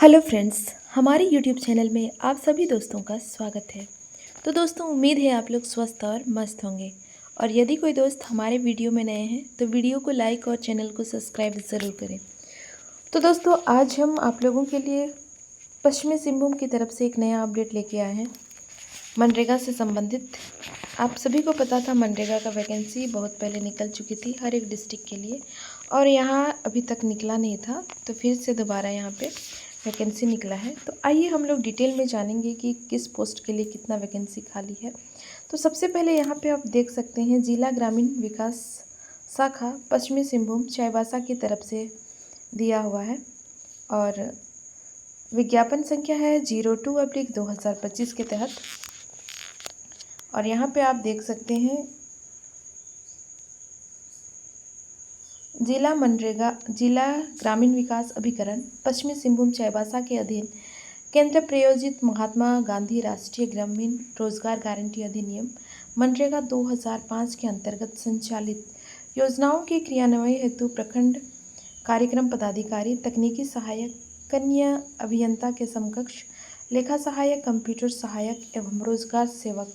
Hello friends, हमारे YouTube channel में आप सभी दोस्तों का स्वागत है। तो दोस्तों, उम्मीद है आप लोग स्वस्थ और मस्त होंगे। और यदि कोई दोस्त हमारे वीडियो में नए हैं तो वीडियो को लाइक और चैनल को सब्सक्राइब ज़रूर करें। तो दोस्तों, आज हम आप लोगों के लिए पश्चिमी सिंहभूम की तरफ से एक नया अपडेट लेके आए हैं मनरेगा से संबंधित। आप सभी को पता था मनरेगा का वैकेंसी बहुत पहले निकल चुकी थी हर एक डिस्ट्रिक्ट के लिए, और यहाँ अभी तक निकला नहीं था, तो फिर से दोबारा यहाँ पे वैकेंसी निकला है। तो आइए हम लोग डिटेल में जानेंगे कि किस पोस्ट के लिए कितना वैकेंसी खाली है। तो सबसे पहले यहाँ पे आप देख सकते हैं जिला ग्रामीण विकास शाखा पश्चिमी सिंहभूम चाईबासा की तरफ से दिया हुआ है, और विज्ञापन संख्या है 02/2025 के तहत। और यहाँ पे आप देख सकते हैं जिला ग्रामीण विकास अभिकरण पश्चिमी सिंहभूम चाईबासा के अधीन केंद्र प्रायोजित महात्मा गांधी राष्ट्रीय ग्रामीण रोजगार गारंटी अधिनियम मनरेगा 2005 के अंतर्गत संचालित योजनाओं के क्रियान्वयन हेतु प्रखंड कार्यक्रम पदाधिकारी, तकनीकी सहायक, कन्या अभियंता के समकक्ष, लेखा सहायक, कंप्यूटर सहायक एवं रोजगार सेवक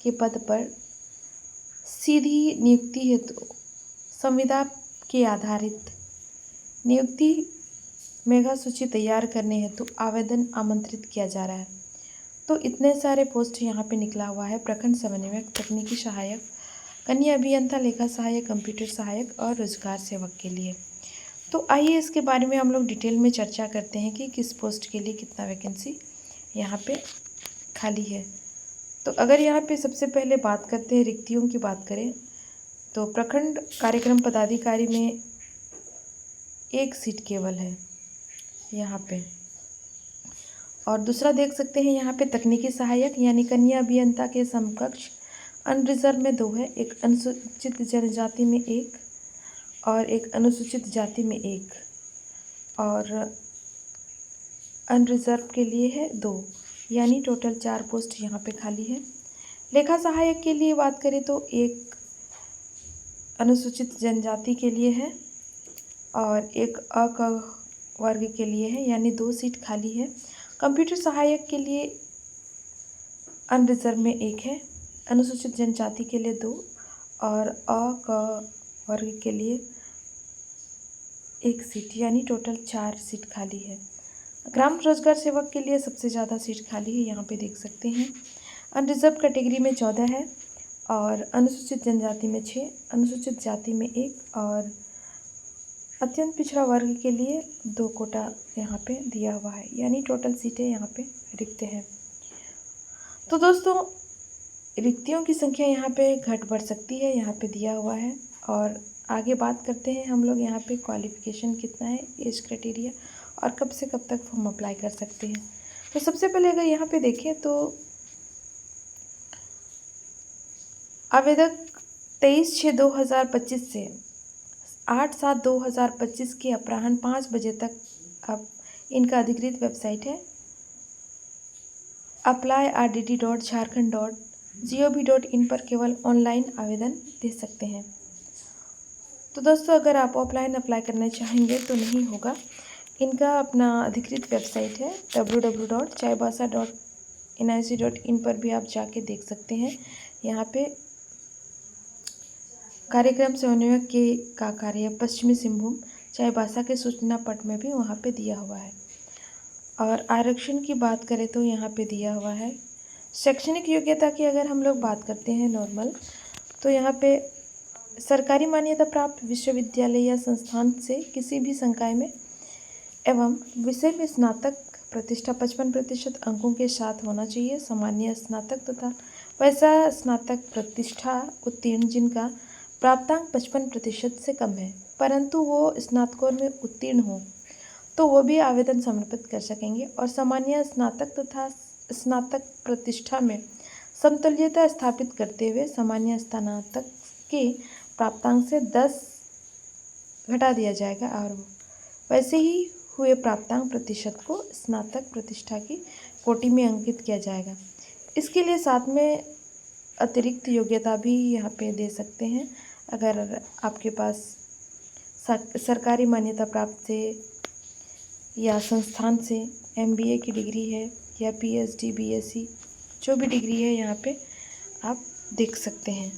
के पद पर सीधी नियुक्ति हेतु संविदा के आधारित नियुक्ति मेगा सूची तैयार करने हेतु आवेदन आमंत्रित किया जा रहा है। तो इतने सारे पोस्ट यहाँ पे निकला हुआ है प्रखंड समन्वयक, तकनीकी सहायक, कन्या अभियंता, लेखा सहायक, कंप्यूटर सहायक और रोजगार सेवक के लिए। तो आइए इसके बारे में हम लोग डिटेल में चर्चा करते हैं कि किस पोस्ट के लिए कितना वैकेंसी यहाँ पे खाली है। तो अगर यहाँ पे सबसे पहले बात करते हैं, रिक्तियों की बात करें तो प्रखंड कार्यक्रम पदाधिकारी में एक सीट केवल है यहाँ पे। और दूसरा देख सकते हैं यहाँ पे तकनीकी सहायक यानी कन्या अभियंता के समकक्ष अनरिजर्व में 2 है, एक अनुसूचित जनजाति में 1 और एक अनुसूचित जाति में 1, और अनरिजर्व के लिए है 2, यानी टोटल 4 पोस्ट यहाँ पे खाली है। लेखा सहायक के लिए बात करें तो एक अनुसूचित जनजाति के लिए है और एक अ वर्ग के लिए है, यानी 2 सीट खाली है। कंप्यूटर सहायक के लिए अनरिजर्व में 1 है, अनुसूचित जनजाति के लिए 2 और अ वर्ग के लिए 1 सीट, यानी टोटल 4 सीट खाली है। ग्राम रोजगार सेवक के लिए सबसे ज़्यादा सीट खाली है, यहाँ पे देख सकते हैं। अनरिजर्व कैटेगरी में 14 है और अनुसूचित जनजाति में 6, अनुसूचित जाति में 1 और अत्यंत पिछड़ा वर्ग के लिए 2 कोटा यहाँ पे दिया हुआ है, यानी टोटल सीटें यहाँ पे रिक्त हैं। तो दोस्तों, रिक्तियों की संख्या यहाँ पे घट बढ़ सकती है, यहाँ पे दिया हुआ है। और आगे बात करते हैं हम लोग यहाँ पे क्वालिफ़िकेशन कितना है, एज क्राइटेरिया और कब से कब तक फॉर्म अप्लाई कर सकते हैं। तो सबसे पहले अगर यहाँ पे देखें तो आवेदक 23/6/2025 से 8/7/2025 के अपराह्न 5 बजे तक अब इनका अधिकृत वेबसाइट है apply.rdd.jharkhand.gov.in पर केवल ऑनलाइन आवेदन दे सकते हैं। तो दोस्तों, अगर आप ऑफलाइन अप्लाई करना चाहेंगे तो नहीं होगा। इनका अपना अधिकृत वेबसाइट है www.chaibasa.nic.in पर भी आप जाके देख सकते हैं। यहाँ पे कार्यक्रम समन्वयक के का कार्य पश्चिमी सिंहभूम चाईबासा के सूचना पट में भी वहाँ पे दिया हुआ है। और आरक्षण की बात करें तो यहाँ पे दिया हुआ है। शैक्षणिक योग्यता की अगर हम लोग बात करते हैं नॉर्मल, तो यहाँ पे सरकारी मान्यता प्राप्त विश्वविद्यालय या संस्थान से किसी भी संकाय में एवं विषय में स्नातक प्रतिष्ठा 55% अंकों के साथ होना चाहिए। सामान्य स्नातक तथा वैसा स्नातक प्रतिष्ठा उत्तीर्ण जिनका प्राप्तांक 55% से कम है, परंतु वो स्नातकोत्तर में उत्तीर्ण हो तो वो भी आवेदन समर्पित कर सकेंगे। और सामान्य स्नातक तथा स्नातक प्रतिष्ठा में समतुल्यता स्थापित करते हुए सामान्य स्नातक के प्राप्तांक से 10 घटा दिया जाएगा और वैसे ही हुए प्राप्तांक प्रतिशत को स्नातक प्रतिष्ठा की कोटि में अंकित किया जाएगा। इसके लिए साथ में अतिरिक्त योग्यता भी यहाँ पे दे सकते हैं। अगर आपके पास सरकारी मान्यता प्राप्त से या संस्थान से MBA की डिग्री है या PhD BSc जो भी डिग्री है यहाँ पे आप देख सकते हैं।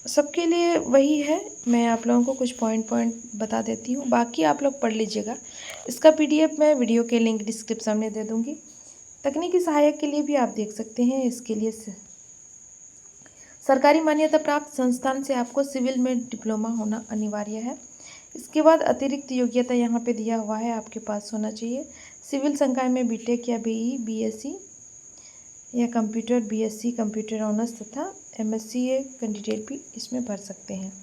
सबके लिए वही है, मैं आप लोगों को कुछ पॉइंट बता देती हूँ, बाकी आप लोग पढ़ लीजिएगा। इसका PDF मैं वीडियो के लिंक डिस्क्रिप्शन में दे दूँगी। तकनीकी सहायक के लिए भी आप देख सकते हैं। इसके लिए सरकारी मान्यता प्राप्त संस्थान से आपको सिविल में डिप्लोमा होना अनिवार्य है। इसके बाद अतिरिक्त योग्यता यहाँ पे दिया हुआ है, आपके पास होना चाहिए सिविल संकाय में BTech या BE BSc या कंप्यूटर BSc कंप्यूटर ऑनर्स तथा MSc कैंडिडेट भी इसमें भर सकते हैं।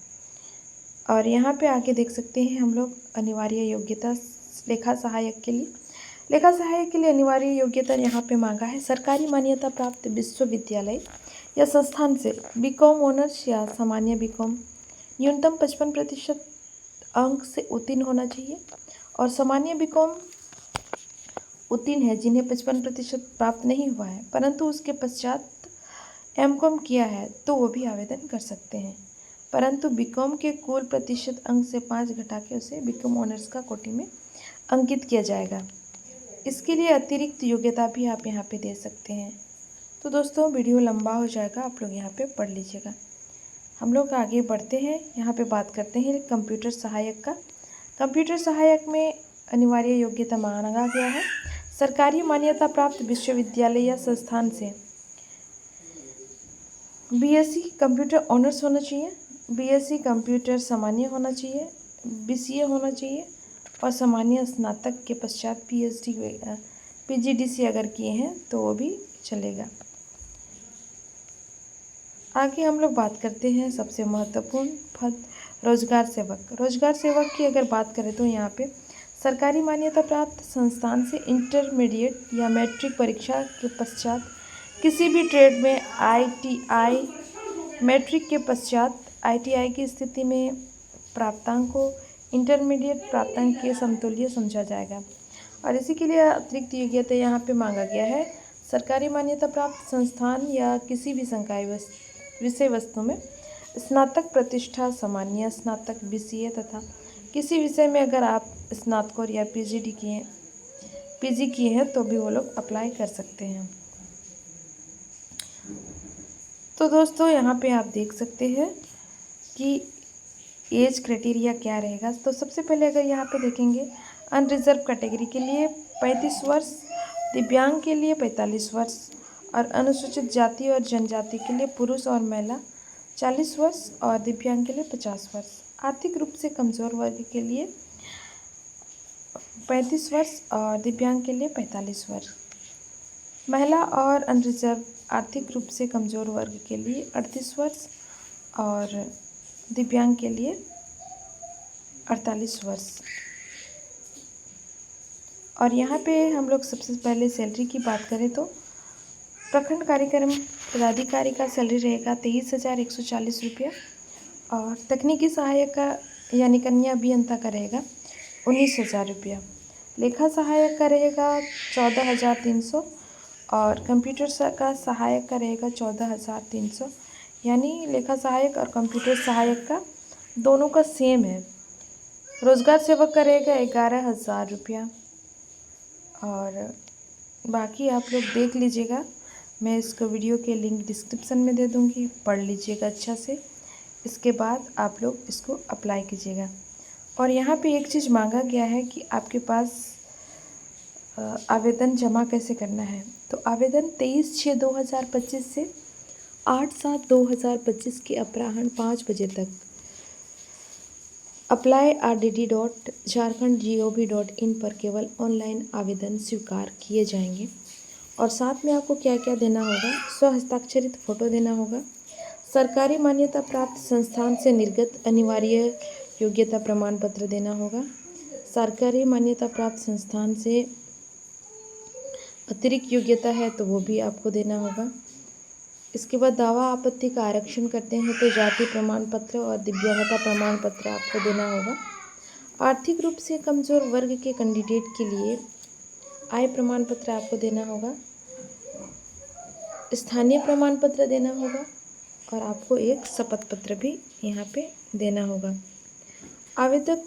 और यहाँ पे आके देख सकते हैं हम लोग अनिवार्य योग्यता लेखा सहायक के लिए। लेखा सहायक के लिए अनिवार्य योग्यता यहाँ पे मांगा है सरकारी मान्यता प्राप्त विश्वविद्यालय या संस्थान से BCom ऑनर्स या सामान्य BCom न्यूनतम 55% अंक से उत्तीर्ण होना चाहिए। और सामान्य BCom उत्तीर्ण है जिन्हें 55% प्राप्त नहीं हुआ है परंतु उसके पश्चात MCom किया है तो वो भी आवेदन कर सकते हैं, परंतु BCom के कुल प्रतिशत अंक से 5 घटा के उसे BCom ऑनर्स का कोटि में अंकित किया जाएगा। इसके लिए अतिरिक्त योग्यता भी आप यहाँ पे दे सकते हैं। तो दोस्तों वीडियो लंबा हो जाएगा, आप लोग यहाँ पे पढ़ लीजिएगा। हम लोग आगे बढ़ते हैं, यहाँ पे बात करते हैं कंप्यूटर सहायक का। कंप्यूटर सहायक में अनिवार्य योग्यता मांगा गया है सरकारी मान्यता प्राप्त विश्वविद्यालय या संस्थान से BSc कंप्यूटर ऑनर्स होना चाहिए, BSc कंप्यूटर सामान्य होना चाहिए, BCA होना चाहिए और सामान्य स्नातक के पश्चात PhD PGDC अगर किए हैं तो वो भी चलेगा। आगे हम लोग बात करते हैं सबसे महत्वपूर्ण पद रोजगार सेवक। रोजगार सेवक की अगर बात करें तो यहाँ पे सरकारी मान्यता प्राप्त संस्थान से इंटरमीडिएट या मैट्रिक परीक्षा के पश्चात किसी भी ट्रेड में ITI मैट्रिक के पश्चात ITI की स्थिति में प्राप्तांक को इंटरमीडिएट प्राप्तांक के समतुल्य समझा जाएगा। और इसी के लिए अतिरिक्त योग्यता यहाँ पे मांगा गया है सरकारी मान्यता प्राप्त संस्थान या किसी भी संकाय विषय वस्तु में स्नातक प्रतिष्ठा सामान्य स्नातक BCA तथा किसी विषय में अगर आप स्नातक या PG किए हैं तो भी वो लोग अप्लाई कर सकते हैं। तो दोस्तों यहाँ पे आप देख सकते हैं कि एज क्राइटेरिया क्या रहेगा। तो सबसे पहले अगर यहाँ पे देखेंगे अनरिजर्व कैटेगरी के लिए 35 वर्ष, दिव्यांग के लिए 45 वर्ष और अनुसूचित जाति और जनजाति के लिए पुरुष और महिला 40 वर्ष और दिव्यांग के लिए 50 वर्ष। आर्थिक रूप से कमज़ोर वर्ग के लिए 35 वर्ष और दिव्यांग के लिए 45 वर्ष। महिला और अनरिजर्व आर्थिक रूप से कमज़ोर वर्ग के लिए 38 वर्ष और दिव्यांग के लिए 48 वर्ष। और यहाँ पे हम लोग सबसे पहले सैलरी की बात करें तो प्रखंड कार्यक्रम पदाधिकारी का सैलरी रहेगा 23,140 रुपया और तकनीकी सहायक का यानी कन्या अभियंता का रहेगा 19,000 रुपया। लेखा सहायक का रहेगा 14,300 और कंप्यूटर का सहायक का रहेगा 14,300। यानी लेखा सहायक और कंप्यूटर सहायक का दोनों का सेम है। रोजगार सेवक का रहेगा 11,000 रुपया। और बाकी आप लोग देख लीजिएगा, मैं इसको वीडियो के लिंक डिस्क्रिप्शन में दे दूँगी, पढ़ लीजिएगा अच्छा से। इसके बाद आप लोग इसको अप्लाई कीजिएगा। और यहाँ पे एक चीज़ मांगा गया है कि आपके पास आवेदन जमा कैसे करना है। तो आवेदन 23/6/2025 से 8/7/2025 के अपराह्न 5 बजे तक apply@rdd.jharkhand.gov.in पर केवल ऑनलाइन आवेदन स्वीकार किए जाएंगे। और साथ में आपको क्या क्या देना होगा, स्वहस्ताक्षरित फ़ोटो देना होगा, सरकारी मान्यता प्राप्त संस्थान से निर्गत अनिवार्य योग्यता प्रमाण पत्र देना होगा, सरकारी मान्यता प्राप्त संस्थान से अतिरिक्त योग्यता है तो वो भी आपको देना होगा। इसके बाद दावा आपत्ति का आरक्षण करते हैं तो जाति प्रमाण पत्र और दिव्यांगता प्रमाण पत्र आपको देना होगा। आर्थिक रूप से कमज़ोर वर्ग के कैंडिडेट के लिए आय प्रमाण पत्र आपको देना होगा, स्थानीय प्रमाण पत्र देना होगा और आपको एक शपथ पत्र भी यहाँ पे देना होगा। आवेदक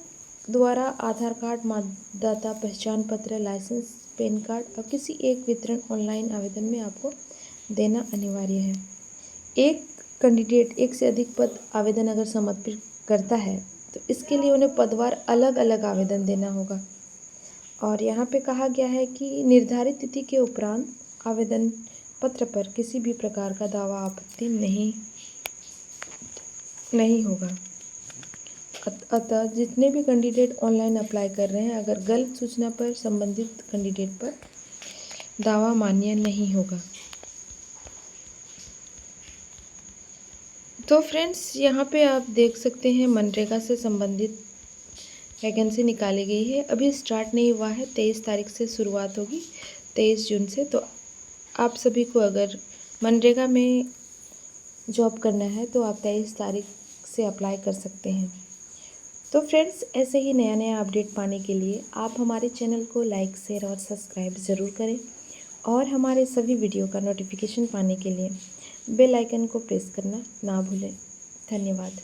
द्वारा आधार कार्ड, मतदाता पहचान पत्र, लाइसेंस, पैन कार्ड और किसी एक वितरण ऑनलाइन आवेदन में आपको देना अनिवार्य है। एक कैंडिडेट एक से अधिक पद आवेदन अगर समर्पित करता है तो इसके लिए उन्हें पदवार अलग अलग आवेदन देना होगा। और यहाँ पे कहा गया है कि निर्धारित तिथि के उपरांत आवेदन पत्र पर किसी भी प्रकार का दावा आपत्ति नहीं होगा। अतः जितने भी कैंडिडेट ऑनलाइन अप्लाई कर रहे हैं, अगर गलत सूचना पर संबंधित कैंडिडेट पर दावा मान्य नहीं होगा। तो फ्रेंड्स, यहाँ पे आप देख सकते हैं मनरेगा से संबंधित वैकेंसी निकाली गई है। अभी स्टार्ट नहीं हुआ है, 23 तारीख से शुरुआत होगी, 23 जून से। तो आप सभी को अगर मनरेगा में जॉब करना है तो आप 23 तारीख से अप्लाई कर सकते हैं। तो फ्रेंड्स, ऐसे ही नया नया अपडेट पाने के लिए आप हमारे चैनल को लाइक, शेयर और सब्सक्राइब ज़रूर करें और हमारे सभी वीडियो का नोटिफिकेशन पाने के लिए बेल आइकन को प्रेस करना ना भूलें। धन्यवाद।